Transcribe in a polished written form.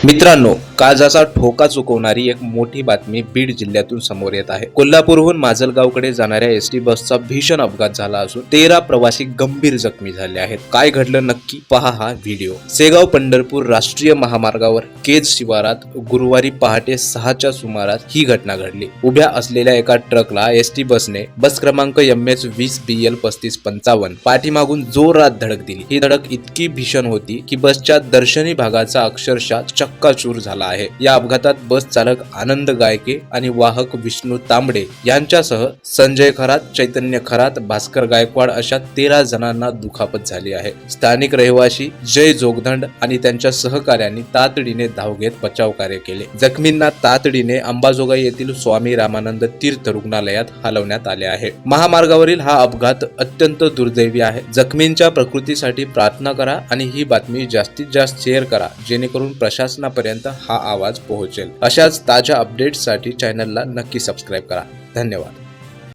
मित्रांनो, काळजाचा ठोका चुकवणारी एक मोठी बातमी बीड जिल्ह्यातून समोर येत आहे। कोल्हापूरहून माजलगावकडे जाणाऱ्या एसटी बसचा भीषण अपघात झाला असून 13 प्रवासी गंभीर जखमी झाले आहेत। काय घडलं नक्की पहा हा व्हिडिओ। सेगाव पंढरपूर राष्ट्रीय महामार्गावर केज शिवारात गुरुवारी पहाटे 6च्या सुमारास ही घटना घडली। उभ्या असलेल्या एका ट्रकला एसटी बसने बस क्रमांक MS 20BL 3555 पाठीमागून जोरात धडक दिली। ही धडक इतकी भीषण होती की बसच्या दर्शनी भागाचा अक्षरशः चक्काचूर झाला आहे। या अपघातात बस चालक आनंद गायके आणि वाहक विष्णू तांबडे यांच्यासह संजय खरात, चैतन्य खरात, भास्कर गायकवाड अशा 13 जणांना दुखापत झाली आहे। स्थानिक रहिवासी जय जोगदंड आणि त्यांच्या सहकार्यांनी तातडीने धाव घेत बचाव कार्य केले। जखमींना तातडीने अंबाजोगाई येथील स्वामी रामानंद तीर्थ रुग्णालयात हलवण्यात आले आहे। महामार्गावरील हा अपघात अत्यंत दुर्दैवी आहे। जखमींच्या प्रकृतीसाठी प्रार्थना करा आणि ही बातमी जास्तीत जास्त शेअर करा, जेणेकरून प्रशासनापर्यंत हा आवाज पोहोचेल। अशाच ताज्या अपडेट्ससाठी चॅनलला नक्की सबस्क्राइब करा। धन्यवाद।